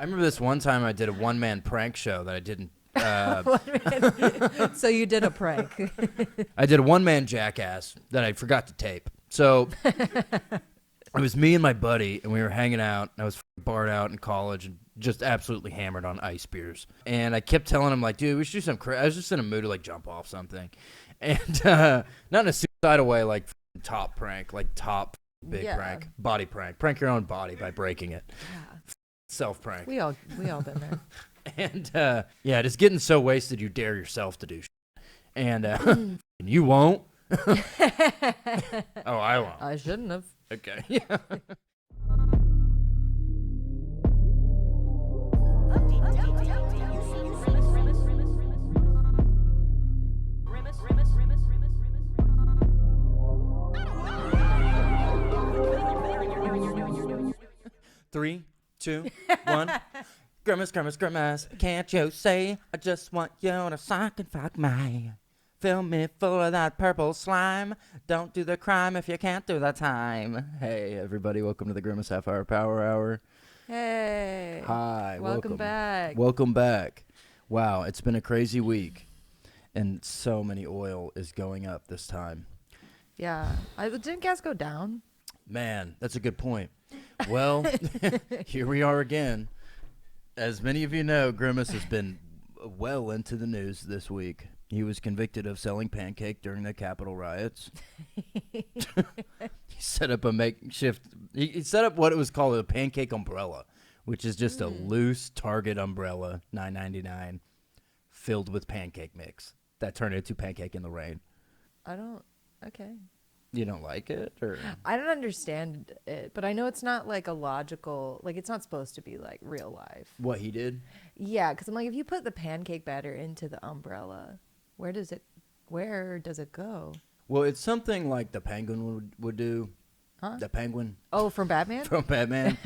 remember this one time I did a one-man prank show that I didn't. So you did a prank. I did a one-man jackass that I forgot to tape. So it was me and my buddy, and we were hanging out. I was barred out in college and just absolutely hammered on ice beers. And I kept telling him, like, dude, we should do some I was just in a mood to, like, jump off something. And not in a suicidal way, like, top prank, like, top big prank, body prank. Prank your own body by breaking it. Yeah. Self prank. We all been there. And, just getting so wasted you dare yourself to do shit. And you won't. Oh, I won't. I shouldn't have. Okay. Yeah. Three, 2, 1. Grimace, grimace, grimace. Can't you say I just want you to suck and fuck me? Fill me full of that purple slime. Don't do the crime if you can't do the time. Hey, everybody. Welcome to the Grimace Half Hour Power Hour. Hey. Hi. Welcome back. Welcome back. Wow, it's been a crazy week. And so many oil is going up this time. Yeah. Didn't gas go down? Man, that's a good point. Well, here we are again. As many of you know, Grimace has been well into the news this week. He was convicted of selling pancake during the Capitol riots. He set up a makeshift. He set up what it was called a pancake umbrella, which is just a loose Target umbrella, $9.99, filled with pancake mix that turned into pancake in the rain. Okay. You don't like it, or I don't understand it, but I know it's not like a logical, like it's not supposed to be like real life. What he did? Yeah, because I'm like, if you put the pancake batter into the umbrella, where does it go? Well, it's something like the penguin would do. Huh? The penguin. Oh, from Batman? From Batman.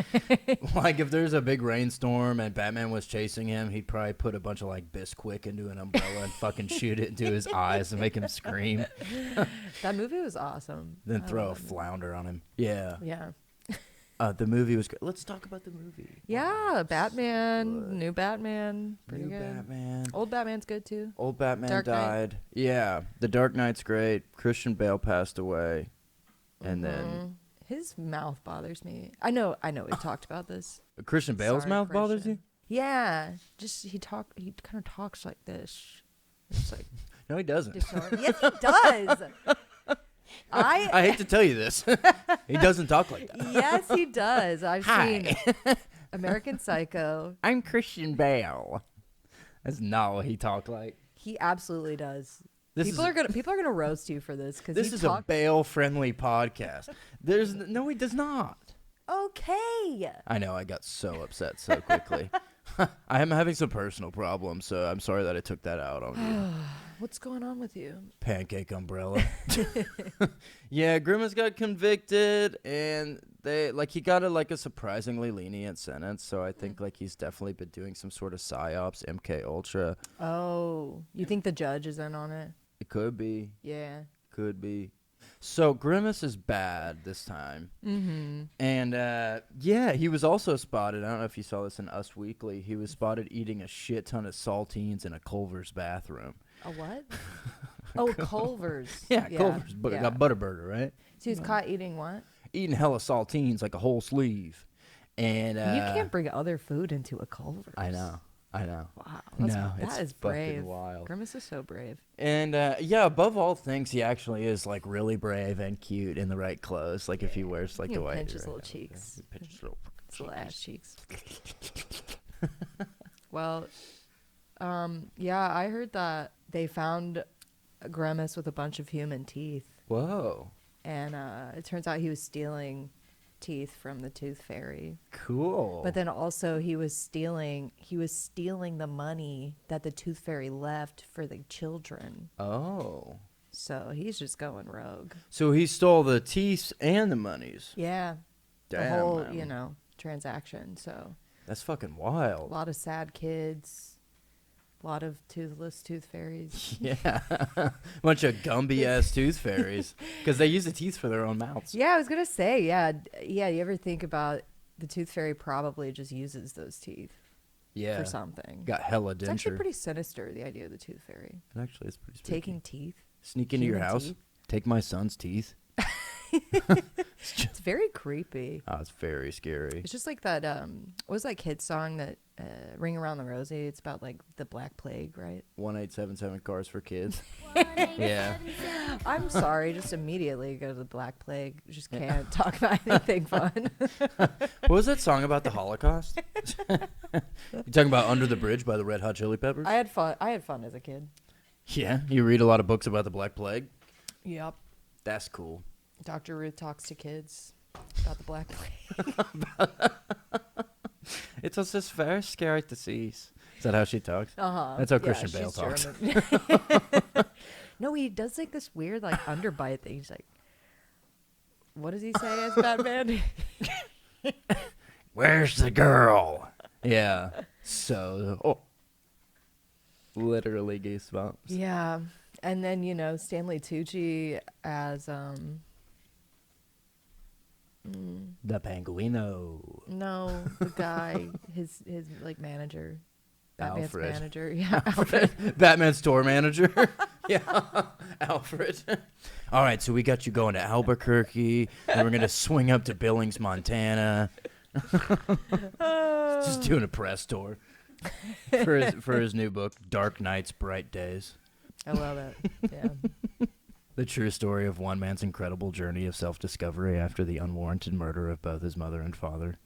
Like if there's a big rainstorm and Batman was chasing him, he'd probably put a bunch of like Bisquick into an umbrella and fucking shoot it into his eyes and make him scream. That movie was awesome. Then throw a flounder on him. Yeah. Yeah. The movie was good. Let's talk about the movie. Yeah, Batman, new Batman, pretty New good. Batman. Old Batman's good too. Old Batman Dark Knight. died. Yeah. The Dark Knight's great. Christian Bale passed away. And then his mouth bothers me. I know we've talked about this. Christian Bale's Sorry, mouth bothers you? Christian. Yeah, just he kind of talks like this. It's like No, he doesn't. yes, he does. I hate to tell you this. He doesn't talk like that. Yes, he does. I've Hi. seen American Psycho. I'm Christian Bale. That's not what he talked like. He absolutely does. This People are gonna roast you for this because This is a Bale-friendly podcast. No, he does not. Okay. I know. I got so upset so quickly. I am having some personal problems, so I'm sorry that I took that out on you. What's going on with you? Pancake umbrella. Yeah, Grimace got convicted, and he got a surprisingly lenient sentence. So I think he's definitely been doing some sort of psyops, MK Ultra. Oh, you think the judge is in on it? It could be. Yeah. Could be. So Grimace is bad this time. Mm-hmm. And, he was also spotted. I don't know if you saw this in Us Weekly. He was spotted eating a shit ton of saltines in a Culver's bathroom. A what? Oh, Culver's. Yeah, Culver's. A Butterburger, right? So he was caught eating what? Eating hella saltines, like a whole sleeve. And You can't bring other food into a Culver's. I know. Wow. It's that is fucking brave. wild. Grimace is so brave. And, above all things, he actually is, really brave and cute in the right clothes. Like, if he wears, the He'll white... pinch his little cheeks. He pinches his little Ass cheeks. Well, I heard that they found Grimace with a bunch of human teeth. Whoa. And it turns out he was stealing teeth from the Tooth Fairy. Cool. But then also he was stealing the money that the Tooth Fairy left for the children. Oh. So he's just going rogue. So he stole the teeth and the monies. Yeah. Damn, the whole, man. Transaction. So That's fucking a wild. lot of sad kids. A lot of toothless tooth fairies. Yeah. Bunch of Gumby-ass tooth fairies. Because they use the teeth for their own mouths. Yeah, I was going to say, yeah. You ever think about the Tooth Fairy probably just uses those teeth? Yeah. for something. Got hella It's actually denture. pretty sinister, the idea of the tooth fairy. Actually, it's pretty spooky. Taking teeth. Sneak into your human house. teeth. Take my son's teeth. It's very creepy. Oh, it's very scary. It's just like that, what was that kid song that, Ring Around the Rosie? It's about, like, the Black Plague, right? 1877 Cars for Kids. Yeah. I'm sorry, just immediately go to the Black Plague. Just can't talk about anything fun. What was that song about the Holocaust? You talking about Under the Bridge by the Red Hot Chili Peppers? I had fun as a kid. Yeah. You read a lot of books about the Black Plague? Yep. That's cool. Dr. Ruth talks to kids about the Black Plague. It's just very scary disease. Is that how she talks? Uh-huh. That's how Yeah, Christian Bale she's talks. German. No, he does like this weird like underbite thing. He's like, what does he say as Batman? Where's the girl? Yeah. So, literally goosebumps. Yeah. And then, Stanley Tucci as The Penguino. no, the guy, his like manager. Batman's Alfred. manager. Yeah, Alfred. Batman store manager. Yeah. Alfred. All right, so we got you going to Albuquerque, and we're going to swing up to Billings, Montana. Just doing a press tour for his new book, Dark Nights, Bright Days. I love it. Yeah. The true story of one man's incredible journey of self-discovery after the unwarranted murder of both his mother and father.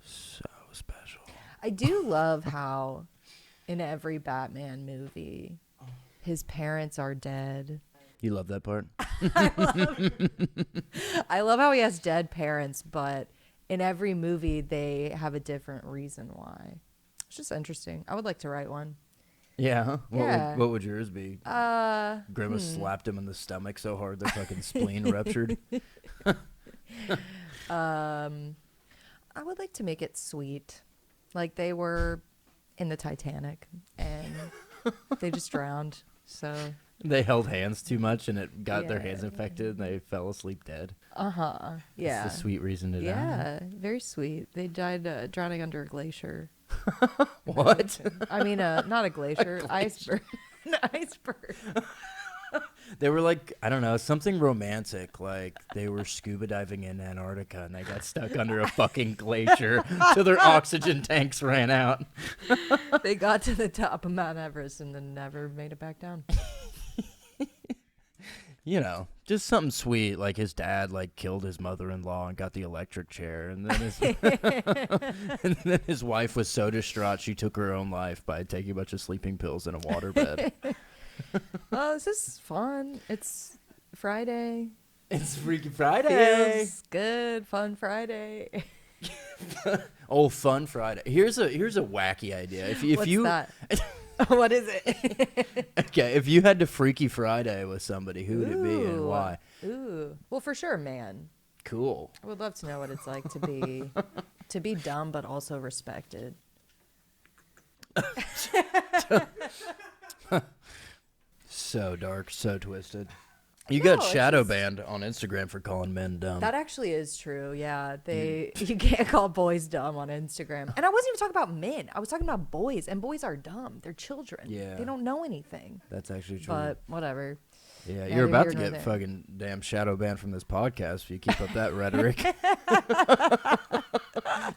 So special. I do love how in every Batman movie his parents are dead. You love that part? I love how he has dead parents, but in every movie they have a different reason why. It's just interesting. I would like to write one. Yeah. Yeah. What would yours be? Grimace slapped him in the stomach so hard their fucking spleen ruptured. I would like to make it sweet. Like they were in the Titanic and they just drowned. So They held hands too much and it got their Yeah. hands infected and they fell asleep dead. yeah. It's a sweet reason to die. Yeah, very sweet. They died drowning under a glacier. What? I mean, not a glacier, iceberg. An iceberg. They were like, I don't know, something romantic. Like they were scuba diving in Antarctica and they got stuck under a fucking glacier till their oxygen tanks ran out. They got to the top of Mount Everest and then never made it back down. You know, just something sweet. Like his dad like killed his mother-in-law and got the electric chair, and then and then his wife was so distraught she took her own life by taking a bunch of sleeping pills in a waterbed. Oh, this is fun. It's Friday. It's Freaky Friday. Feels good. Fun Friday. Oh, fun Friday. Here's a wacky idea. If What's you that? What is it? okay, if you had to Freaky Friday with somebody, who would it be and Ooh. why? Ooh. Well, for sure, man. Cool. I would love to know what it's like to be dumb but also respected. So dark, so twisted. You got it's shadow just- banned on Instagram for calling men dumb. That actually is true. Yeah, you can't call boys dumb on Instagram. And I wasn't even talking about men. I was talking about boys, and boys are dumb. They're children. Yeah. They don't know anything. That's actually true. But whatever. Yeah, Neither you're about here to nor get there. fucking damn shadow banned from this podcast if you keep up that rhetoric.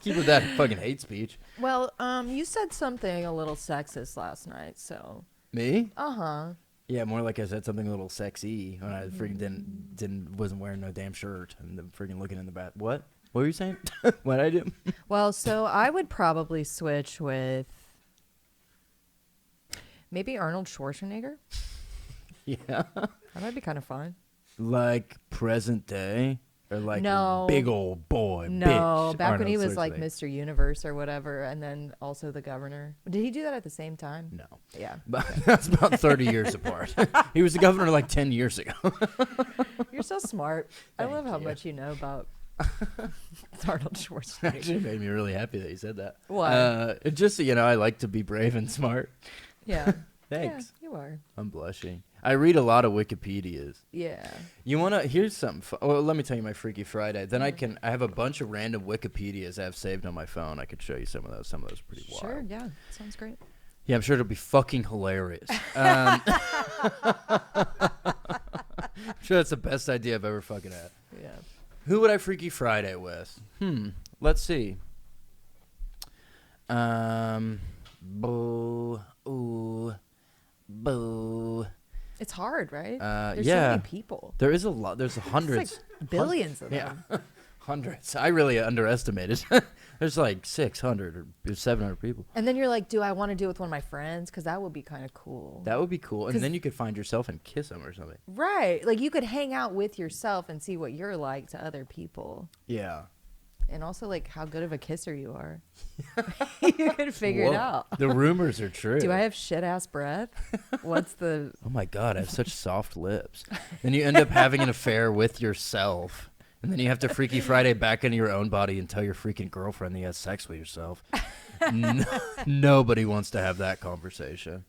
Keep with that fucking hate speech. Well, you said something a little sexist last night, so Me? uh-huh. Yeah, more like I said something a little sexy when I freaking wasn't wearing no damn shirt and then freaking looking in the bath. What? What were you saying? What I do? Well, so I would probably switch with maybe Arnold Schwarzenegger. Yeah. That might be kind of fun. Like present day or like No. big old boy. No, bitch, back when he Arnold was like Schwarzenegger. Mr. Universe or whatever, and then also the governor. Did he do that at the same time? No. Yeah. But that's about 30 years apart. He was the governor like 10 years ago. You're so smart. I Thank love how you. much you know about Arnold Schwarzenegger. Actually made me really happy that you said that. Why? It just, I like to be brave and smart. Yeah. Thanks. Yeah, you are. I'm blushing. I read a lot of Wikipedias. Yeah. You wanna? Here's something. Well, let me tell you my Freaky Friday. Then I have a bunch of random Wikipedias I have saved on my phone. I could show you some of those. Some of those are pretty wild. Sure. Yeah. Sounds great. Yeah, I'm sure it'll be fucking hilarious. I'm sure that's the best idea I've ever fucking had. Yeah. Who would I Freaky Friday with? Let's see. Boo. Ooh. Boo. It's hard, right? There's yeah. so many people. There is a lot. There's hundreds. It's like billions of Yeah. them. Hundreds. I really underestimated. There's like 600 or 700 people. And then you're like, do I want to do it with one of my friends? Because that would be kind of cool. That would be cool. And 'Cause- then you could find yourself and kiss them or something. Right. Like you could hang out with yourself and see what you're like to other people. Yeah. And also like how good of a kisser you are. You could figure it Whoa. out. The rumors are true. Do I have shit ass breath? What's the Oh my God, I have such soft lips. Then you end up having an affair with yourself. And then you have to Freaky Friday back into your own body and tell your freaking girlfriend that you had sex with yourself. Nobody wants to have that conversation.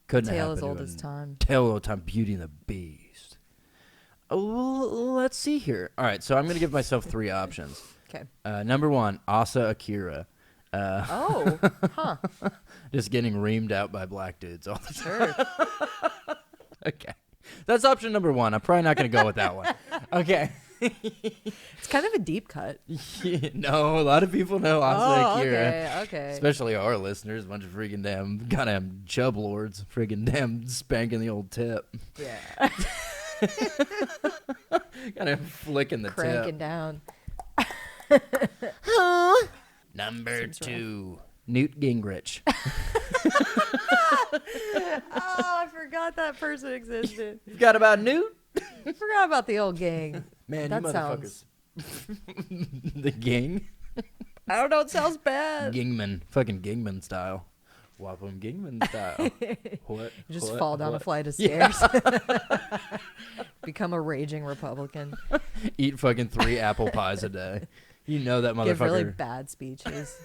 Couldn't tale happen as old to as an- time? Tale of time, Beauty and the Beast. Oh, let's see here. All right, so I'm going to give myself 3 options. Okay. Number 1, Asa Akira. Oh, huh. Just getting reamed out by black dudes all the time. Sure. Okay. That's option number 1. I'm probably not going to go with that one. Okay. It's kind of a deep cut. No, a lot of people know Asa Akira. Okay. Especially our listeners, a bunch of freaking damn goddamn chub lords, freaking damn spanking the old tip. Yeah. Gotta flicking the Cranking tip. down. Number Seems 2, Newt Gingrich. Oh, I forgot that person existed. Forgot about Newt? I forgot about the old gang. Man, That you motherfuckers. The gang? I don't know. It sounds bad. Gingman. Fucking Gingman style. Wapham Gingman style. What? You just What? fall down a What? flight of Yeah. stairs. Become a raging Republican. Eat fucking 3 apple pies a day. You know that motherfucker. Give really bad speeches.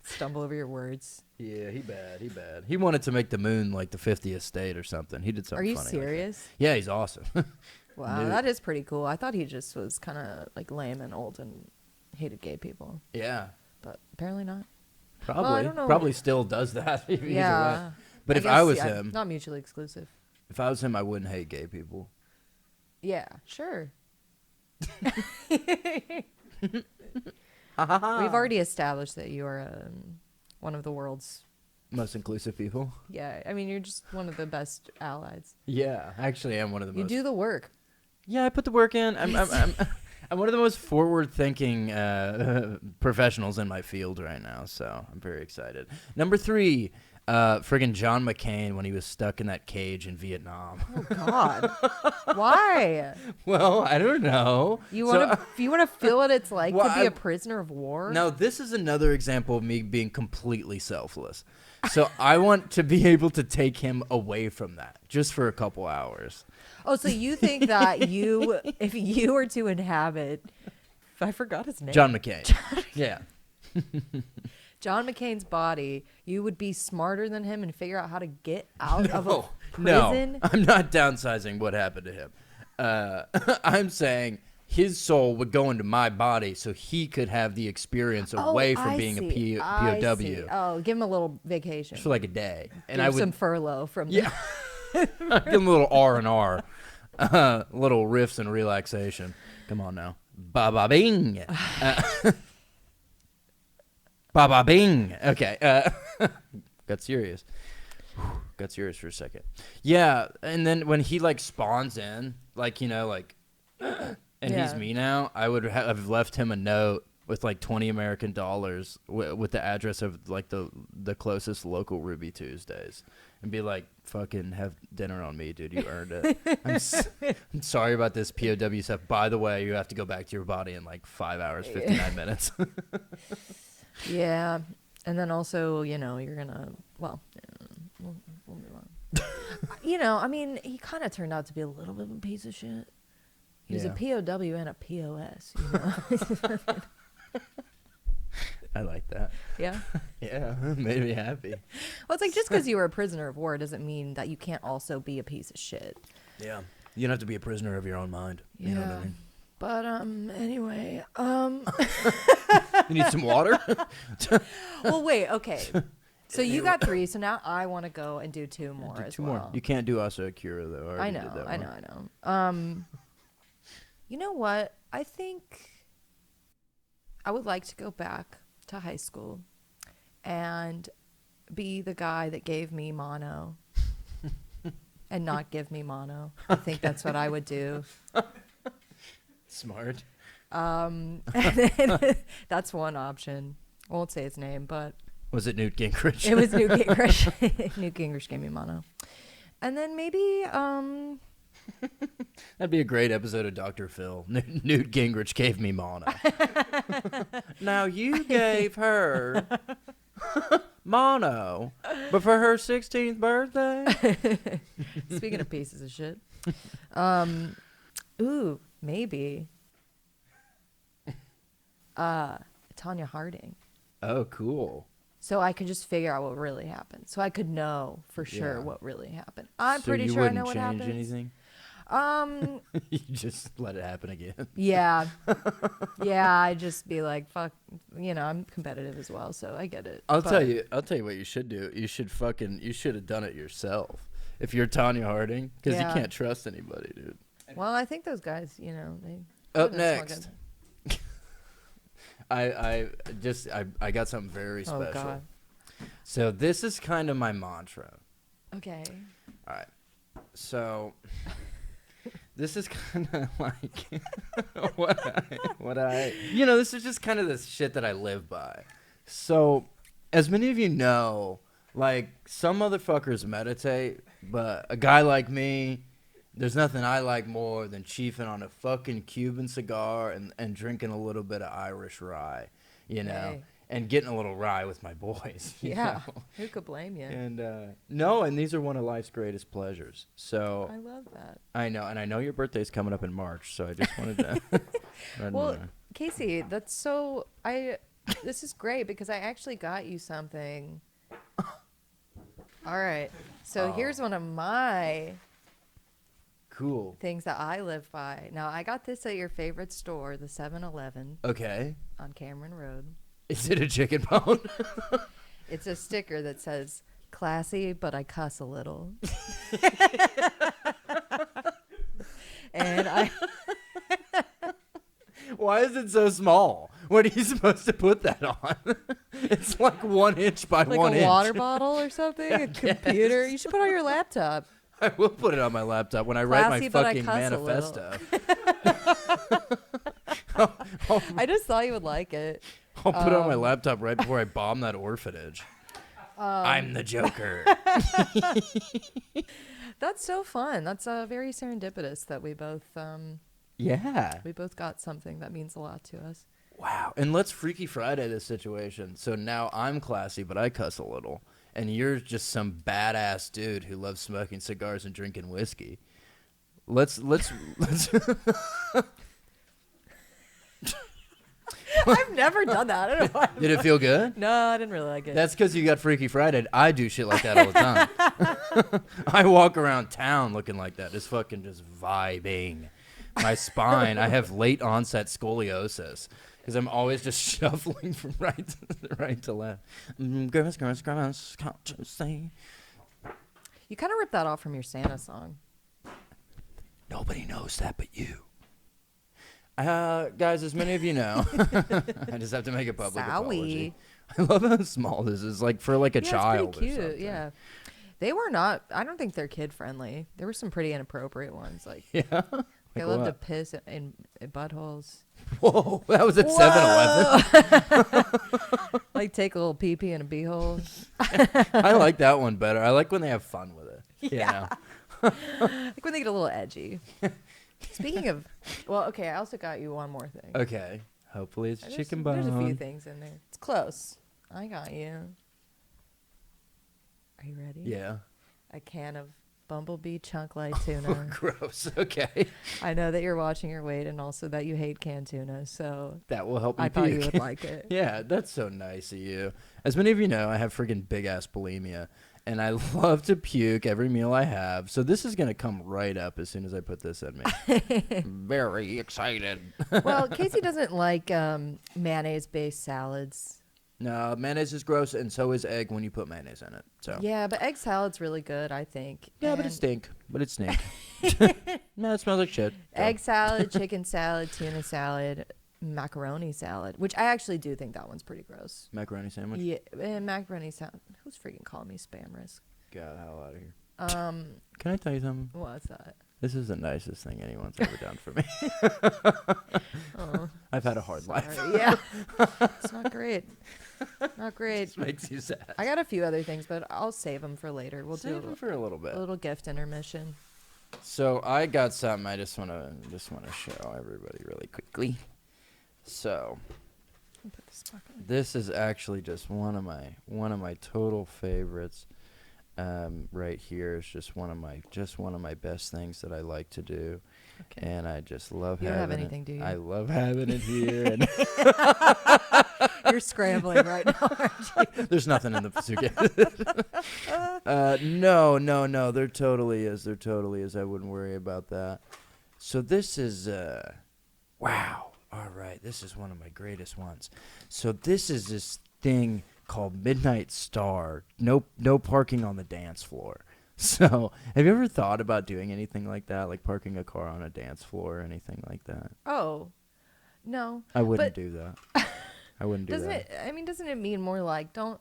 Stumble over your words. Yeah, he bad. He bad. He wanted to make the moon like the 50th state or something. He did something Are you funny like that. serious? Yeah, he's awesome. Wow, Newt. that is pretty cool. I thought he just was kind of like lame and old and hated gay people, Yeah, but apparently not. probably. don't know. Probably still does that. Either way. Yeah. But if guess, I was yeah, him, not mutually exclusive. if I was him, I wouldn't hate gay people. Yeah, sure. We've already established that you are one of the world's. Most inclusive people. Yeah, I mean, you're just one of the best allies. Yeah, I actually am one of the You most. do the work. Yeah, I put the work in. I'm one of the most forward-thinking professionals in my field right now, so I'm very excited. Number 3, friggin' John McCain when he was stuck in that cage in Vietnam. Oh God, why? Well, I don't know. You So, want to feel what it's like well, to be I- a prisoner of war? Now, this is another example of me being completely selfless. So I want to be able to take him away from that just for a couple hours. Oh, so you think that if you were to inhabit, I forgot his name. John McCain. Yeah. John McCain's body, you would be smarter than him and figure out how to get out of a No, prison? I'm not downsizing what happened to him. I'm saying his soul would go into my body so he could have the experience away from I being see. a I POW see. Oh, give him a little vacation. just for like a day. And Give I him would some furlough from yeah. Give him a little R&R. Little riffs and relaxation. Come on now. Ba-ba-bing. Ba-ba-bing. Okay. Got serious. Got serious for a second. Yeah, and then when he like spawns in, like, you know, like, and he's Yeah. me now, I would have left him a note with like $20 American with the address of like the closest local Ruby Tuesdays, and be like, fucking have dinner on me, dude. You earned it. I'm sorry about this POW stuff. By the way, you have to go back to your body in like 5 hours, 59 minutes. Yeah. And then also, you know, you're going to, well, we'll move on. You know, I mean, he kind of turned out to be a little bit of a piece of shit. He was a POW and a POS, you know. I like that. Yeah. Yeah, made me happy. Well, it's like just because you were a prisoner of war doesn't mean that you can't also be a piece of shit. Yeah. You don't have to be a prisoner of your own mind. You know what I mean? But anyway, You need some water? well, wait, okay. So you got 3, so now I want to go and do 2 more Do as 2 well. more. You can't do Asa Akira though. I know, I know. You know what? I think I would like to go back to high school and be the guy that gave me mono and not give me mono. I think that's what I would do. Smart. And that's one option. I won't say his name, but Was it Newt Gingrich? it was Newt Gingrich. Newt Gingrich gave me mono. And then maybe That'd be a great episode of Dr. Phil. Newt Gingrich gave me mono. Now you gave her mono, but for her 16th birthday? speaking of pieces of shit. Ooh, maybe. Tanya Harding. Oh, cool. So I could just figure out what really happened. So I could know for sure Yeah. what really happened. I'm So pretty you sure I wouldn't know what change happened. anything? You just let it happen again. Yeah. Yeah, I'd just be like, fuck, I'm competitive as well, so I get it. I'll But- tell you what you should do. You should have done it yourself. If you're Tanya Harding, because Yeah. you can't trust anybody, dude. Well, I think those guys, they Up couldn't next, smoke I got something very it. special. Oh God. So this is kind of my mantra. Okay. All right. So this is kind of like this is just kind of this shit that I live by. So as many of you know, like some motherfuckers meditate, but a guy like me, there's nothing I like more than chiefing on a fucking Cuban cigar and drinking a little bit of Irish rye, Hey. and getting a little rye with my boys. you Yeah. know? Who could blame you? And these are one of life's greatest pleasures. So I love that. I know, and I know your birthday's coming up in March, so I just wanted to. Well, Casey, this is great because I actually got you something. All right. So here's one of my cool. things that I live by. Now, I got this at your favorite store, the 7-Eleven Okay. on Cameron Road. Is it a chicken bone? It's a sticker that says, classy, but I cuss a little. And Why is it so small? What are you supposed to put that on? It's like 1 inch by like 1 a inch. water bottle or something, a computer. You should put it on your laptop. I will put it on my laptop when I write my Classy, but I fucking cuss a little. manifesto. I just thought you would like it. I'll put it on my laptop right before I bomb that orphanage. I'm the Joker. That's so fun. That's very serendipitous that we both Yeah. got something that means a lot to us. Wow. And let's Freaky Friday this situation. So now I'm classy, but I cuss a little. And you're just some badass dude who loves smoking cigars and drinking whiskey. Let's I've never done that. I don't know why. Did it feel good? No, I didn't really like it. That's because you got Freaky Friday. I do shit like that all the time. I walk around town looking like that, just fucking just vibing. My spine, I have late onset scoliosis because I'm always just shuffling from right to left. Girls, can't you see? You kind of ripped that off from your Santa song. Nobody knows that but you. Guys, as many of you know, I just have to make a public apology. I love how small this is, like for like a child. It's pretty or cute. something. Yeah. They were not. I don't think they're kid friendly. There were some pretty inappropriate ones. Like Yeah. they Like love to what? piss in buttholes. Whoa, that was at 7-Eleven. Like take a little pee pee in a beehole. I like that one better. I like when they have fun with it. Yeah. You know? Like when they get a little edgy. Speaking of, well, okay, I also got you one more thing. Okay. Hopefully it's There's- chicken bone. There's a few things in there. It's close. I got you. Are you ready? Yeah. A can of Bumblebee chunk light tuna. Gross. Okay. I know that you're watching your weight and also that you hate canned tuna, so That will help me I thought you puke. would like it. Yeah, that's so nice of you. As many of you know, I have friggin' big ass bulimia, and I love to puke every meal I have. So this is gonna come right up as soon as I put this in me. Very excited. Well, Casey doesn't like mayonnaise-based salads. No, mayonnaise is gross, and so is egg when you put mayonnaise in it. So Yeah, but egg salad's really good, I think. yeah, but it And stink. But it stink. No, it smells like shit. So. egg salad, chicken salad, tuna salad, macaroni salad, which I actually do think that one's pretty gross. Macaroni sandwich. Yeah, macaroni salad. Who's freaking calling me spam risk? Get the hell out of here. Um, Can I tell you something? what's that? This is the nicest thing anyone's ever done for me. Oh, I've had a hard life. sorry. Yeah, it's not great. Not great. This makes you sad. I got a few other things, but I'll save them for later. We'll Save do it for a little bit. a little gift intermission. So I got something I just wanna show everybody really quickly. So Put this back on. this is actually just one of my total favorites. Right here is just one of my best things that I like to do, Okay. and I just love You don't have having anything, it. do you? I love having it here, and You're scrambling right now, aren't you? there's nothing in the suitcase. No. There totally is. I wouldn't worry about that. So this is wow. All right, this is one of my greatest ones. So this is this thing called Midnight Star. No parking on the dance floor. So have you ever thought about doing anything like that, like parking a car on a dance floor or anything like that? Oh, no. I wouldn't But do that. I wouldn't do Doesn't that. it? I mean, doesn't it mean more like don't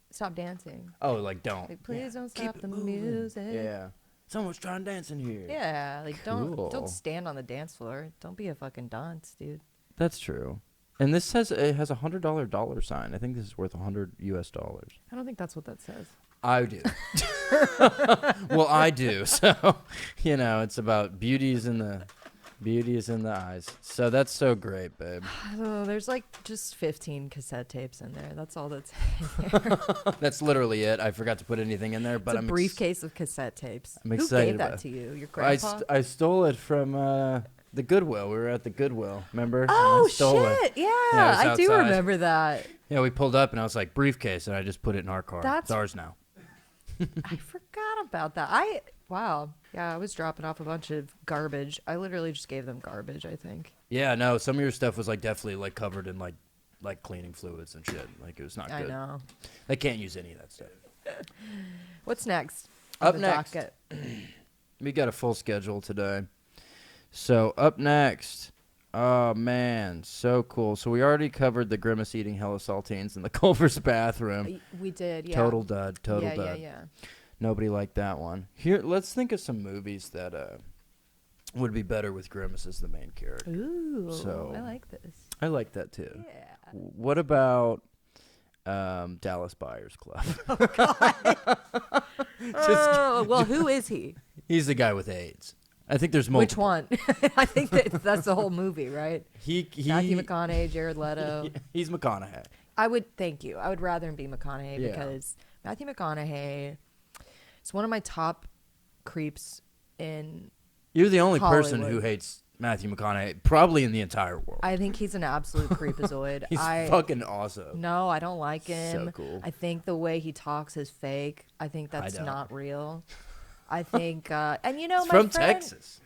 stop dancing? Oh, like don't. Like please don't Keep stop it the moving. music. Yeah. Someone's trying to dance in here. Yeah, like don't Cool. stand on the dance floor. Don't be a fucking dunce, dude. That's true. And this says it has $100 dollar sign. I think this is worth $100 US. I don't think that's what that says. I do. Well, I do. So, it's about beauty is in the eyes. So that's so great, babe. Oh, there's like just 15 cassette tapes in there. That's all that's. That's literally it. I forgot to put anything in there, but It's a I'm briefcase of cassette tapes. I'm Who excited gave that about to you? Your I, grandpa? I stole it from the Goodwill. We were at the Goodwill, remember? And Oh I stole it. shit! Yeah, Yeah, it was I do outside. remember that. Yeah, we pulled up and I was like, briefcase, and I just put it in our car. That's- It's ours now. I forgot about that. Wow. Yeah, I was dropping off a bunch of garbage. I literally just gave them garbage, I think. Yeah, no, some of your stuff was like definitely like covered in like cleaning fluids and shit. Like it was not I good. know. They can't use any of that stuff. What's next? on Up the next. docket? We got a full schedule today. So up next, oh man, so cool. So we already covered the Grimace eating hella saltines in the Culver's bathroom. We did, yeah. Total dud. Total yeah, dud. Yeah. Nobody liked that one. Here, let's think of some movies that would be better with Grimace as the main character. Ooh, So- I like this. I like that too. Yeah. What about Dallas Buyers Club? Oh, well, who is he? He's the guy with AIDS. I think there's multiple. Which one? I think that's the whole movie, right? He Matthew McConaughey, Jared Leto. He's McConaughey. I would thank you. I would rather him be McConaughey Yeah. because Matthew McConaughey is one of my top creeps in. You're the only person who Hollywood. hates Matthew McConaughey, probably in the entire world. I think he's an absolute creepazoid. He's fucking awesome. No, I don't like him. So cool. I think the way he talks is fake. I think that's don't. not real. I think, and you know, He's my from friend, Texas.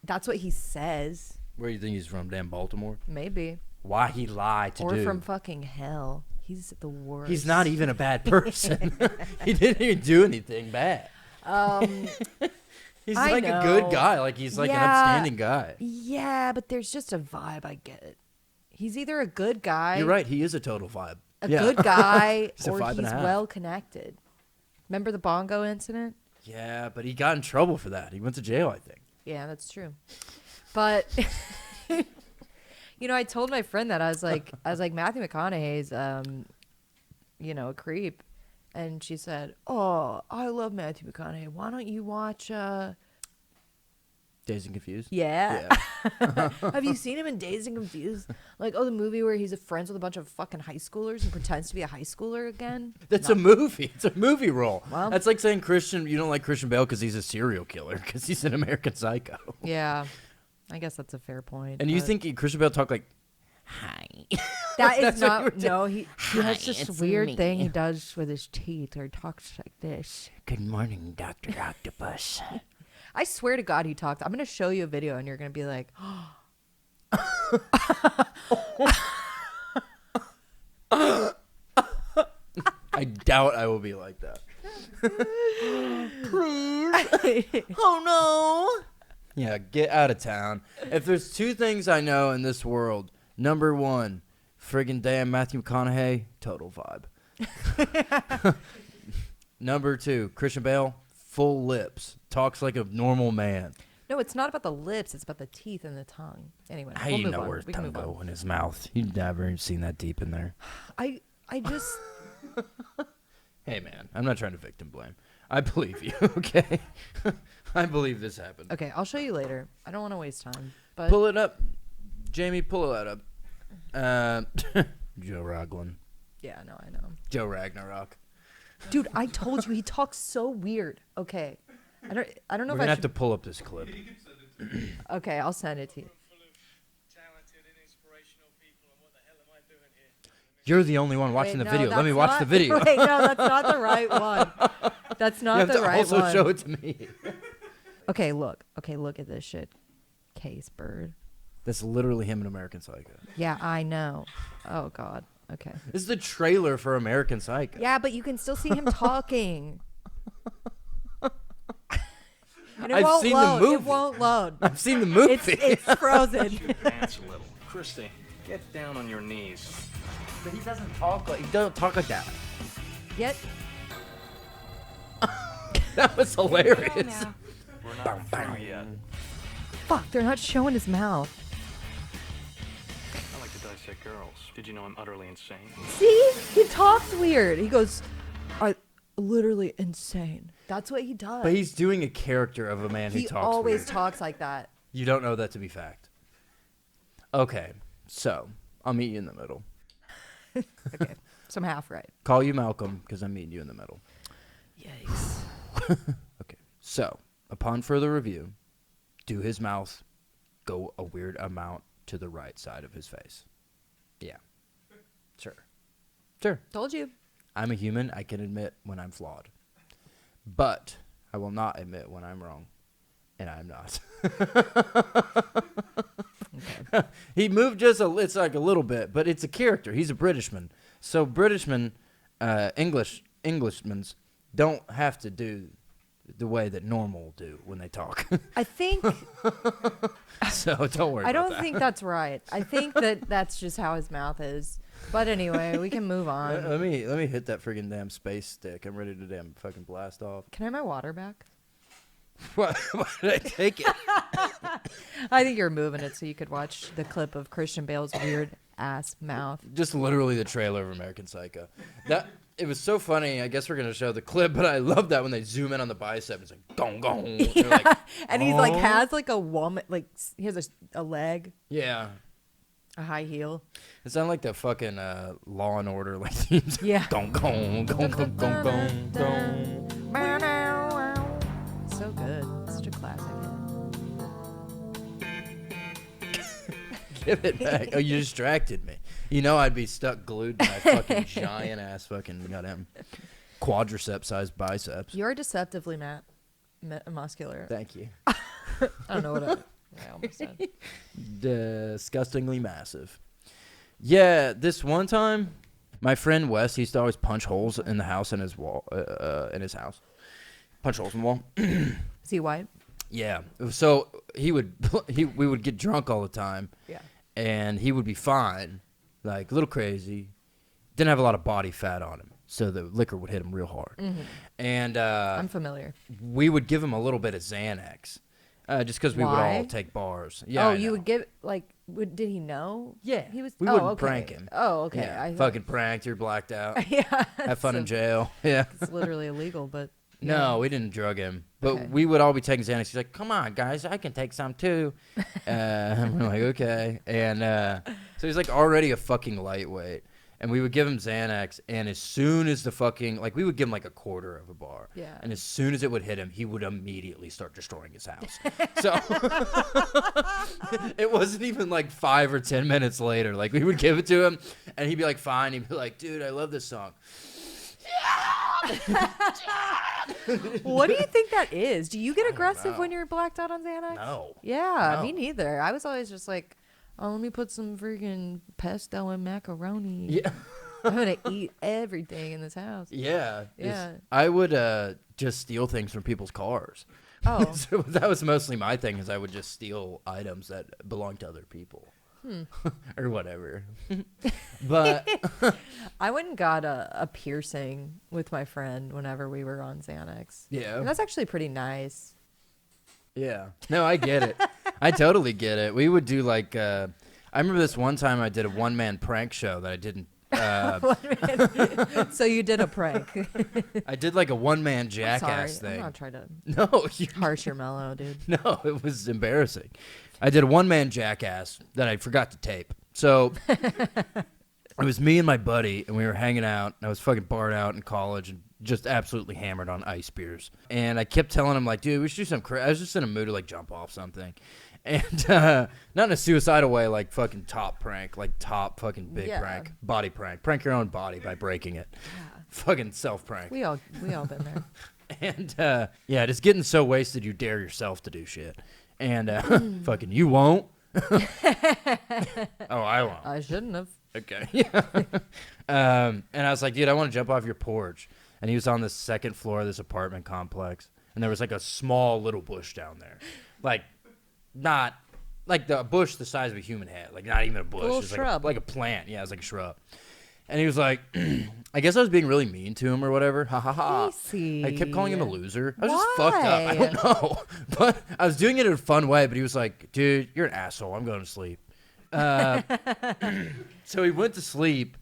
That's what he says. Where do you think he's from? Damn Baltimore. Maybe. Why he lied to Or do? from fucking hell. He's the worst. He's not even a bad person. He didn't even do anything bad. He's I like a good know. guy. Like he's like an Yeah. upstanding guy. Yeah, but there's just a vibe I get. He's either a good guy, You're right. He is a total vibe. a Yeah. good guy, He's a or 5.5. he's well connected. Remember the bongo incident? Yeah, but he got in trouble for that. He went to jail, I think. Yeah, that's true. But I told my friend that I was like Matthew McConaughey's a creep. And she said, "Oh, I love Matthew McConaughey. Why don't you watch Dazed and Confused. Yeah. Have you seen him in Dazed and Confused? Like, the movie where he's friends with a bunch of fucking high schoolers and pretends to be a high schooler again? That's a movie. It's a movie role. Well- That's like saying you don't like Christian Bale because he's a serial killer because he's an American Psycho. Yeah. I guess that's a fair point. And you but think Christian Bale talk like, hi. that is That's what you were not. No, he has this it's weird me. thing he does with his teeth, or he talks like this. Good morning, Dr. Octopus. I swear to God, he talks. I'm gonna show you a video, and you're gonna be like, I doubt I will be like that. Oh no. Yeah, get out of town. If there's two things I know in this world, number one, friggin' damn Matthew McConaughey, total vibe. Number two, Christian Bale, full lips, talks like a normal man. No, it's not about the lips. It's about the teeth and the tongue. Anyway, How we'll you move know on. where his We can tongue move on. go in his mouth? You've never seen that deep in there. I just. Hey, man, I'm not trying to victim blame. I believe you, okay? I believe this happened. Okay, I'll show you later. I don't want to waste time. But Pull it up. Jamie, pull that up. Joe Rogan. yeah, no, I know. Joe Ragnarok. Dude, I told you he talks so weird. Okay, I don't know We're if I going to should. have to pull up this clip. Okay, I'll send it to you. full of talented and inspirational people, and what the hell am I doing here? You're the only one watching Wait, the no, video. Let me that's watch not- the video. Wait, no, that's not the right one. That's You not have the to right also one. show it to me. Okay, look at this shit. Case Bird. That's literally him in American Psycho. Yeah, I know. Oh God. Okay. This is the trailer for American Psycho. Yeah, but you can still see him talking. And it I've won't seen the load. It movie. won't load. I've seen the movie. It's frozen. Dance a little. Christy, get down on your knees. But he doesn't talk like that. Yet That was hilarious. We're not through yet. fuck, they're not showing his mouth. I like to dissect girls. Did you know I'm utterly insane? See? He talks weird. He goes, literally insane. That's what he does. But he's doing a character of a man who he talks always weird. talks like that. You don't know that to be fact. Okay, so I'll meet you in the middle. Okay. So I'm half right. Call you Malcolm because I'm meeting you in the middle. Yikes. Okay, so upon further review, do his mouth go a weird amount to the right side of his face? Yeah. Sure. Told you. I'm a human. I can admit when I'm flawed. But I will not admit when I'm wrong. And I'm not. Okay. He moved it's like a little bit, but it's a character. He's a Britishman. So Britishmen, Englishmen don't have to do the way that normal do when they talk. I think So don't worry I about don't that. think that's right. I think that that's just how his mouth is. But anyway, we can move on. Let me hit that friggin' damn space stick. I'm ready to damn fucking blast off. Can I have my water back? Why did I take it? I think you're moving it so you could watch the clip of Christian Bale's weird ass mouth. Just literally the trailer of American Psycho. That it was so funny. I guess we're gonna show the clip, but I love that when they zoom in on the bicep. It's like gong gong. They're like, And he's like "Oh." has like a woman, like he has a leg, yeah. a high heel. It sounded like the fucking Law and Order like themes. Yeah. Gong gong gong gong gong gong gong. So good. Such a classic. Give it back. Oh, you distracted me. You know I'd be stuck glued to my fucking giant ass fucking goddamn quadricep sized biceps. You're deceptively muscular. Thank you. I don't know what I almost said. Disgustingly massive. Yeah, this one time, my friend Wes, he used to always punch holes in the house in his wall, in his house. Punch holes in the wall. Is he white? Yeah. So we would get drunk all the time. Yeah. And he would be fine, like a little crazy. Didn't have a lot of body fat on him, so the liquor would hit him real hard. Mm-hmm. And I'm familiar. we would give him a little bit of Xanax, just because we would Why? all take bars. Yeah. Oh, I you know. would give did he know? Yeah. He was. We oh, wouldn't okay. prank him. Oh, okay. Yeah. I thought- Fucking pranked. You're blacked out. yeah. Have fun in So- jail. Yeah. It's literally illegal, but No, we didn't drug him, but Okay. we would all be taking Xanax. He's like, "Come on, guys, I can take some too." And we're like, "Okay." And so he's like already a fucking lightweight, and we would give him Xanax, and as soon as the fucking we would give him like a quarter of a bar, Yeah. and as soon as it would hit him, he would immediately start destroying his house. So it wasn't even like 5 or 10 minutes later. Like we would give it to him, and he'd be like, "Fine." He'd be like, "Dude, I love this song." What do you think that is? Do you get aggressive when you're blacked out on Xanax? No. Yeah, No. me neither. I was always just like, oh, let me put some freaking pesto and macaroni. Yeah. I'm gonna eat everything in this house. Yeah. Yeah. I would just steal things from people's cars. Oh. So that was mostly my thing, is I would just steal items that belong to other people. Or whatever. But I went and got a piercing with my friend whenever we were on Xanax. yeah. And that's actually pretty nice. Yeah. No, I get it. I totally get it. We would do like I remember this one time I did a one-man prank show that I didn't So you did a prank. I did like a one-man Sorry, jackass I'm thing. not trying to No, you harsh your mellow, dude. No, it was embarrassing. I did a one-man jackass that I forgot to tape. So it was me and my buddy, and we were hanging out. And I was fucking barred out in college and just absolutely hammered on ice beers. And I kept telling him, like, dude, we should do some I was just in a mood to, like, jump off something. And not in a suicidal way, like fucking top prank, like top fucking big Yeah. prank, body prank. Prank your own body by breaking it. Fucking self-prank. We all been there. And yeah, just getting so wasted you dare yourself to do shit. And fucking you won't. Oh, I won't. I shouldn't have. Okay. Yeah. And I was like, dude, I want to jump off your porch. And he was on the second floor of this apartment complex. And there was like a small little bush down there. Like, not like the bush the size of a human head. Like, not even a bush. little It's shrub. like a plant. Yeah, it's like a shrub. And he was like, I guess I was being really mean to him or whatever. Ha ha ha. Casey. I kept calling him a loser. I was just fucked up. I Why? don't know. But I was doing it in a fun way. But he was like, dude, you're an asshole. I'm going to sleep. So he went to sleep.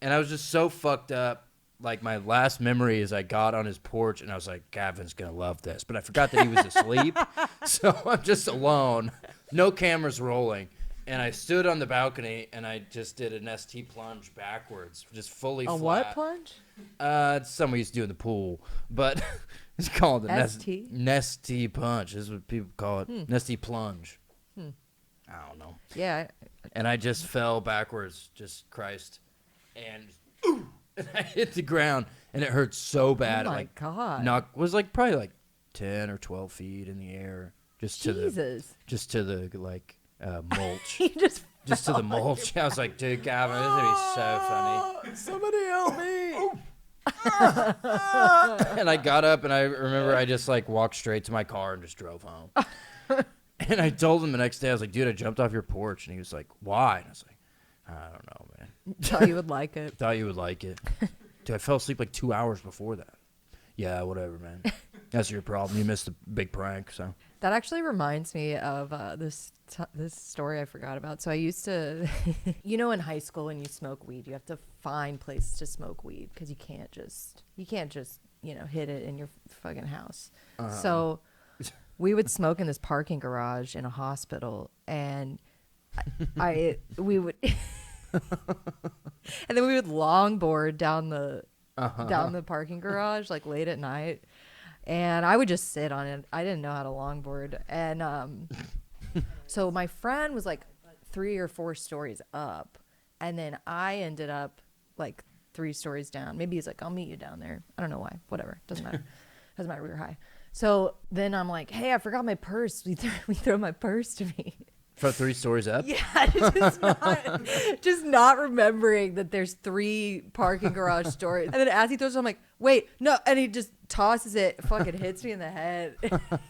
And I was just so fucked up. Like, my last memory is I got on his porch. And I was like, Gavin's going to love this. But I forgot that he was asleep. So I'm just alone. No cameras rolling. And I stood on the balcony, and I just did an ST plunge backwards, just fully A flat. what plunge? It's something we used to do in the pool, but it's called a ST? nesty punch. This is what people call it. Nesty plunge. Hmm. I don't know. Yeah. And I just fell backwards, just Christ, and, ooh, and I hit the ground, and it hurt so bad. Oh my like God. was like probably like 10 or 12 feet in the air, just to the like mulch. He just Just to the mulch. I was like, dude, Gavin, this is going to be so funny. Somebody help me. And I got up, and I remember I just, like, walked straight to my car and just drove home. And I told him the next day, I was like, dude, I jumped off your porch. And he was like, why? And I was like, I don't know, man. Thought you would like it. Thought you would like it. Dude, I fell asleep like 2 hours before that. Yeah, whatever, man. That's your problem. You missed a big prank, so. That actually reminds me of this story I forgot about. So I used to, in high school when you smoke weed, you have to find places to smoke weed because you can't just hit it in your fucking house. So we would smoke in this parking garage in a hospital, and we would, and then we would longboard down the parking garage like late at night. And I would just sit on it. I didn't know how to longboard. And so my friend was like 3 or 4 stories up. And then I ended up like 3 stories down. Maybe he's like, I'll meet you down there. I don't know why. Whatever. Doesn't matter. Doesn't matter. We were high. So then I'm like, hey, I forgot my purse. We throw my purse to me. For 3 stories up? Yeah, just not remembering that there's 3 parking garage stories. And then as he throws it, I'm like, wait, no. And he just tosses it, fucking hits me in the head.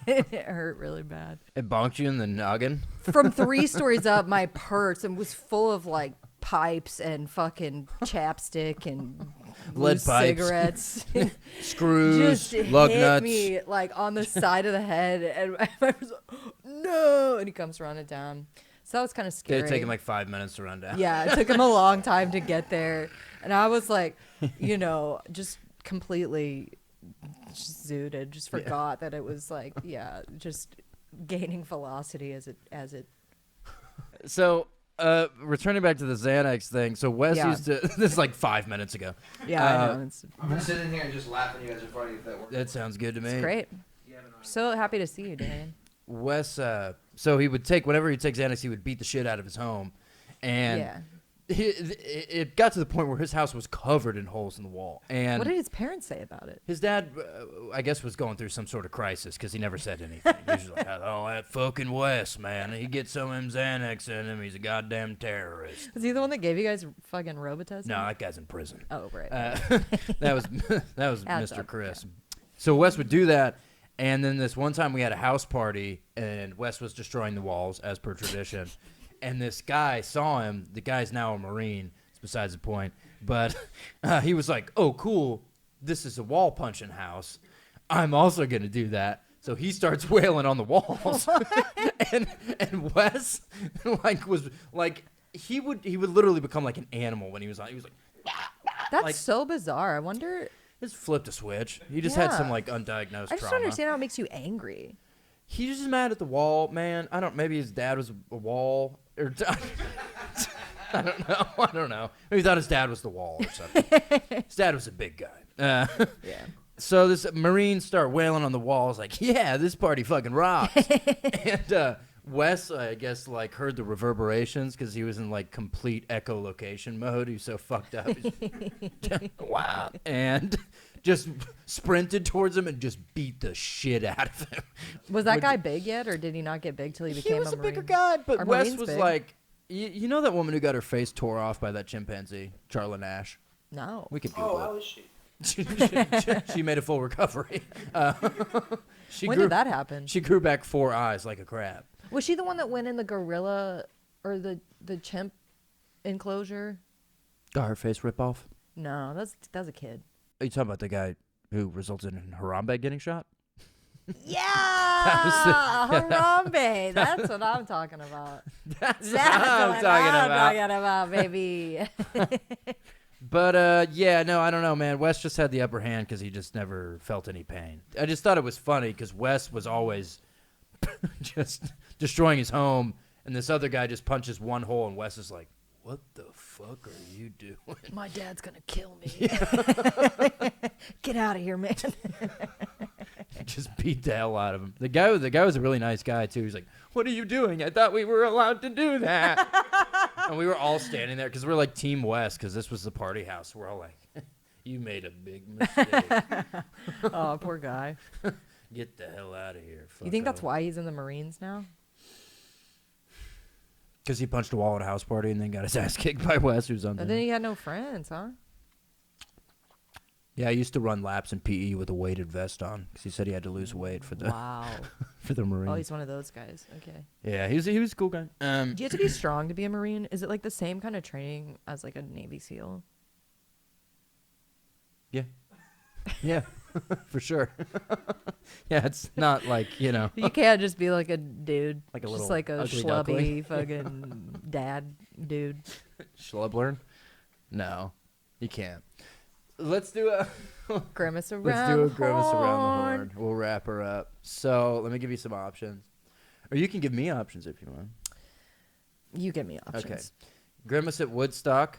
It hurt really bad. It bonked you in the noggin? From 3 stories up, my purse and was full of like pipes and fucking chapstick and Lead loose pipes. cigarettes. Screws, Just lug hit nuts. me like on the side of the head, and I was like, no, and he comes running down. So that was kind of scary. Did it take him like 5 minutes to run down? Yeah, it took him a long time to get there, and I was like, just completely just zooted. Just forgot that it was like, just gaining velocity as it. So, returning back to the Xanax thing. So Wes used to. This is like 5 minutes ago. Yeah, I know. I'm gonna sit in here and just laugh when you guys are funny if that works. That sounds good to me. It's great. So happy to see you, Dan. Wes, so he would take, whenever he'd take Xanax, he would beat the shit out of his home. And it got to the point where his house was covered in holes in the wall. And What did his parents say about it? his dad, I guess, was going through some sort of crisis because he never said anything. He was just like, oh, that fucking Wes, man. He gets some of them Xanax in him. He's a goddamn terrorist. Is he the one that gave you guys fucking Robitussin? No, that guy's in prison. Oh, right. That was Adds Mr. up, Chris. So Wes would do that, and then this one time we had a house party, and Wes was destroying the walls as per tradition, and this guy saw him. The guy's now a Marine. It's besides the point, but he was like, "Oh, cool! This is a wall punching house. I'm also gonna do that." So he starts wailing on the walls, and Wes was like. He would literally become like an animal when he was on. He was like, That's like- so bizarre. I wonder. just flipped a switch. He just had some Yeah. like undiagnosed I just trauma. don't understand how it makes you angry. He's just mad at the wall, man. I don't. Maybe his dad was a wall, or I don't know. I don't know. Maybe he thought his dad was the wall or something. His dad was a big guy. Yeah. So this Marines start wailing on the walls, like, "Yeah, this party fucking rocks." And Wes, I guess, like heard the reverberations because he was in like complete echolocation mode. He was so fucked up. Wow. And just sprinted towards him and just beat the shit out of him. Was that guy big yet, or did he not get big till he became He was a Marine? bigger guy, but Are Wes Marines was big? like, you know that woman who got her face tore off by that chimpanzee, Charla Nash? No. We could Oh, Google how it. is she? She made a full recovery. She When grew, did that happen? She grew back 4 eyes like a crab. Was she the one that went in the gorilla or the chimp enclosure? Got her face rip off? No, that's a kid. Are you talking about the guy who resulted in Harambe getting shot? Yeah, That Harambe. That's what I'm talking about. That's That's what I'm what talking about. baby. But yeah, no, I don't know, man. Wes just had the upper hand because he just never felt any pain. I just thought it was funny because Wes was always just destroying his home, and this other guy just punches one hole, and Wes is like, "What the fuck are you doing?" My dad's gonna kill me. Get out of here, man. Just beat the hell out of him. The guy was a really nice guy too. He's like, "What are you doing? I thought we were allowed to do that." And we were all standing there because we're like Team West because this was the party house. We're all like, "You made a big mistake. Oh, poor guy. Get the hell out of here." You think that's why he's in the Marines now? Because he punched a wall at a house party and then got his ass kicked by Wes, who's on But there. then he had no friends, huh? Yeah, I used to run laps in PE with a weighted vest on because he said he had to lose weight for the Wow. for the Marines. Oh, he's one of those guys. Okay. Yeah, he was a cool guy. Do you have to be strong to be a Marine? Is it like the same kind of training as like a Navy SEAL? Yeah, for sure. Yeah, it's not like, you know. You can't just be like a dude, Like a just little like a ugly schlubby duckling. fucking dad dude. Schlublearn? No, you can't. Let's do a Grimace around. let's do a grimace around the horn. horn. We'll wrap her up. So let me give you some options, or you can give me options if you want. You give me options. Okay. Grimace at Woodstock,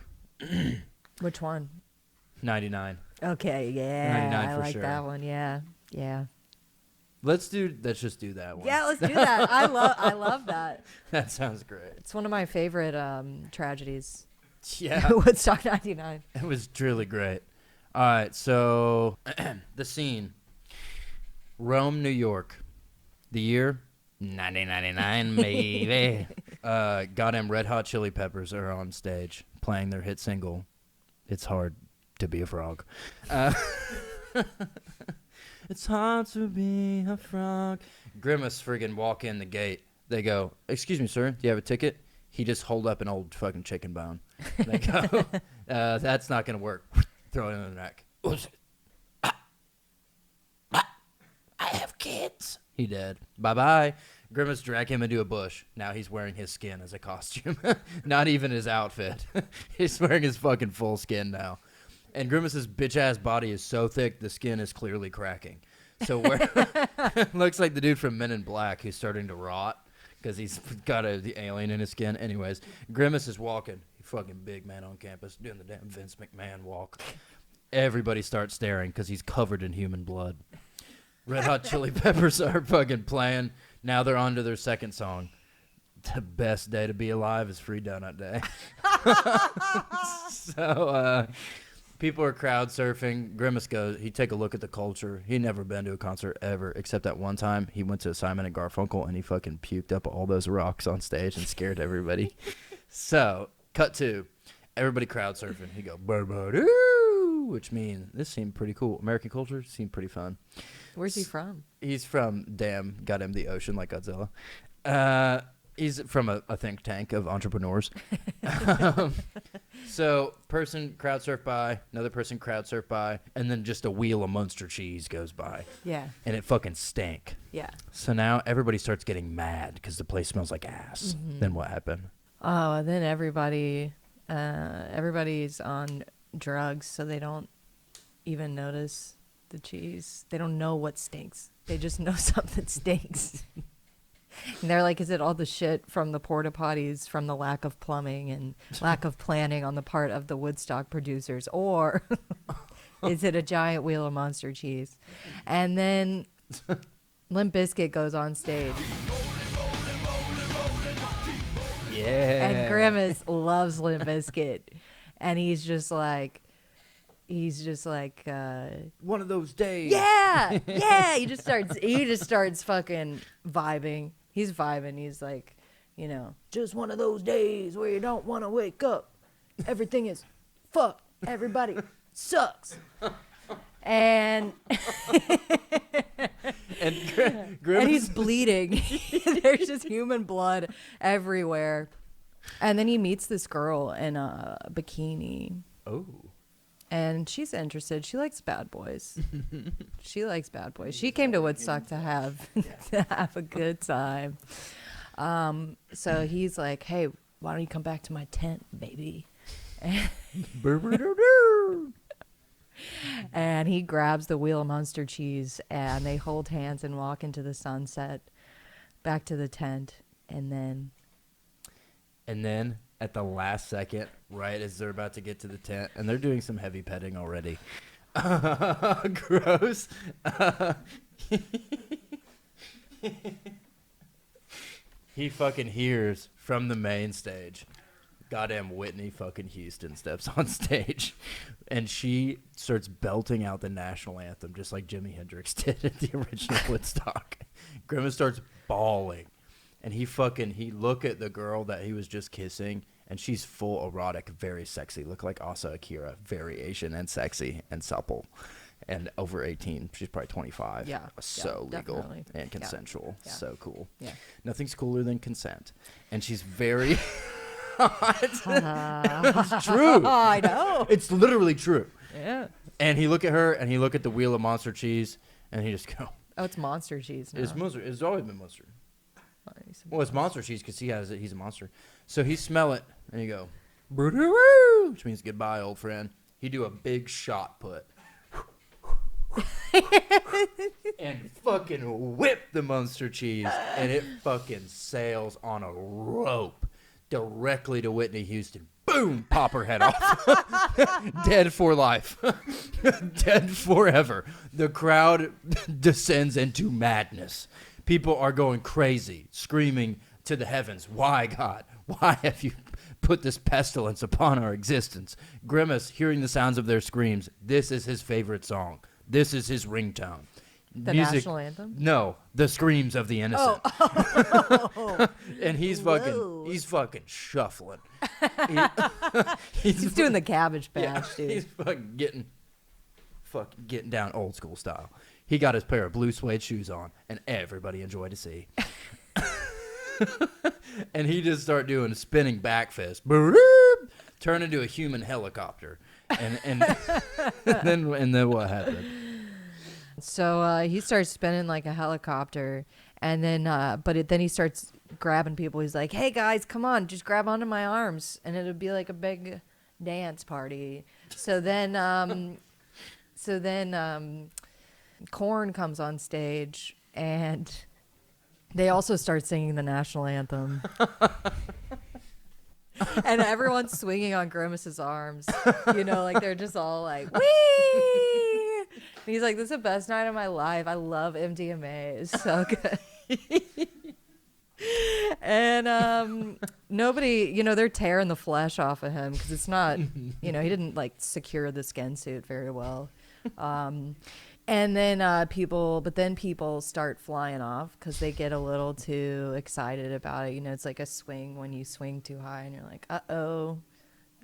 Which one? 99. Okay, yeah, 99 I for like sure. that one. Yeah, yeah, Let's just do that one. yeah. Let's do that. I love that. That sounds great. It's one of my favorite tragedies. Yeah, Woodstock '99. it was truly great. All right, so the scene: Rome, New York, the year 1999, baby. Goddamn Red Hot Chili Peppers are on stage playing their hit single, "It's Hard to Be a Frog." It's hard to be a frog. Grimace friggin' walk in the gate. They go, "Excuse me, sir, do you have a ticket?" He just hold up an old fucking chicken bone. They go, "That's not gonna work." Throw it in the neck. I have kids. He did. Bye-bye. Grimace dragged him into a bush. Now he's wearing his skin as a costume. Not even his outfit. He's wearing his fucking full skin now. And Grimace's bitch ass body is so thick the skin is clearly cracking. So where looks like the dude from Men in Black who's starting to rot because he's got the alien in his skin. Anyways, Grimace is walking. Fucking big man on campus doing the damn Vince McMahon walk. Everybody starts staring because he's covered in human blood. Red Hot Chili Peppers are fucking playing. Now they're on to their second song. The best day to be alive is Free Donut Day. So people are crowd surfing. Grimace goes, he take a look at the culture. He'd never been to a concert ever, except that one time he went to Simon and Garfunkel and he fucking puked up all those rocks on stage and scared everybody. So, cut to everybody crowd surfing. He go, "Ba-ba-doo," which means this seemed pretty cool. American culture seemed pretty fun. Where's he from? He's from goddamn the ocean like Godzilla. He's from a think tank of entrepreneurs. So, person crowd surf by, another person crowd surf by, and then just a wheel of Munster cheese goes by. Yeah. And it fucking stank. Yeah. So now everybody starts getting mad because the place smells like ass. Mm-hmm. Then what happened? Oh, and then everybody's on drugs, so they don't even notice the cheese. They don't know what stinks. They just know something stinks. And they're like, is it all the shit from the porta potties, from the lack of plumbing and lack of planning on the part of the Woodstock producers? Or is it a giant wheel of Monster cheese? And then Limp Bizkit goes on stage. Yeah. And Grimace loves Limp Bizkit. And he's just like, one of those days. yeah, yeah. He just starts fucking vibing. He's vibing. He's like, just one of those days where you don't want to wake up. Everything is fuck. Everybody sucks. And And and he's bleeding. There's just human blood everywhere. And then he meets this girl in a bikini. Oh. And she's interested. She likes bad boys. She likes bad boys. She came to Woodstock to have a good time. So he's like, hey, why don't you come back to my tent, baby? And he grabs the wheel of Munster cheese, and they hold hands and walk into the sunset, back to the tent, and then at the last second, right as they're about to get to the tent, and they're doing some heavy petting already. Gross. He fucking hears from the main stage. Goddamn Whitney fucking Houston steps on stage, and she starts belting out the national anthem just like Jimi Hendrix did at the original Woodstock. Grimace starts bawling, and he look at the girl that he was just kissing, and she's full erotic, very sexy. Look like Asa Akira, very Asian and sexy and supple, and over 18. She's probably 25. Yeah, so yeah, legal definitely. and consensual. Yeah. So cool. Yeah. Nothing's cooler than consent, and she's very. It's true. I know. It's literally true. Yeah. And he look at her, and he look at the wheel of Monster cheese, and he just go, Oh, it's Monster cheese now. "It's Monster. It's always been Monster." Well, it's Monster cheese because he has it. He's a monster. So he smell it, and he go, "Boo-doo-woo," which means goodbye, old friend. He do a big shot put. And fucking whip the Monster cheese, and it fucking sails on a rope directly to Whitney Houston. Boom! Pop her head off. Dead for life. Dead forever. The crowd descends into madness. People are going crazy, screaming to the heavens, "Why, God? Why have you put this pestilence upon our existence?" Grimace, hearing the sounds of their screams, this is his favorite song. This is his ringtone. The national anthem? No, the screams of the innocent. Oh. And he's fucking shuffling. He's doing the Cabbage Patch, dude. He's fucking getting down old school style. He got his pair of blue suede shoes on, and everybody enjoyed to see. And he just started doing a spinning back fist, turn into a human helicopter, and then what happened? So he starts spinning like a helicopter, and then then he starts grabbing people. He's like, "Hey guys, come on, just grab onto my arms," and it'll be like a big dance party. So then, Korn comes on stage, and they also start singing the national anthem. And everyone's swinging on Grimace's arms. Like they're just all like, wee! And he's like, this is the best night of my life. I love MDMA. It's so good. And nobody, they're tearing the flesh off of him because it's not, he didn't like secure the skin suit very well. And then people start flying off because they get a little too excited about it. It's like a swing when you swing too high and you're like, uh-oh,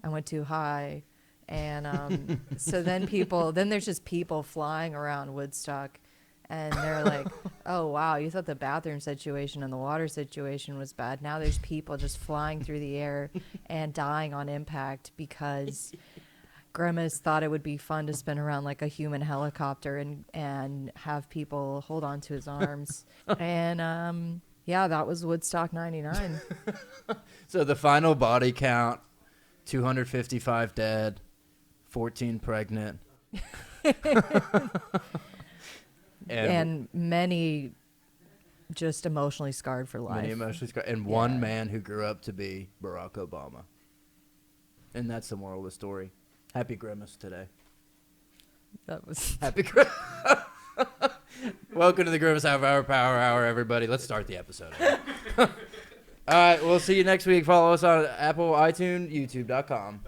I went too high. And so then there's just people flying around Woodstock, and they're like, oh, wow, you thought the bathroom situation and the water situation was bad. Now there's people just flying through the air and dying on impact because Grimace thought it would be fun to spin around like a human helicopter and have people hold on to his arms. And that was Woodstock 99. So the final body count, 255 dead, 14 pregnant. and many just emotionally scarred for life. And one man who grew up to be Barack Obama. And that's the moral of the story. Happy Grimace today. That was Happy Grimace. Welcome to the Grimace Half Hour Power Hour, everybody. Let's start the episode. All right, we'll see you next week. Follow us on Apple, iTunes, YouTube.com,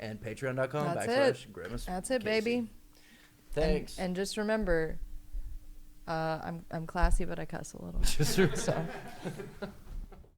and Patreon.com /Grimace. That's it, Casey. baby. Thanks. And just remember, I'm classy, but I cuss a little. Just So.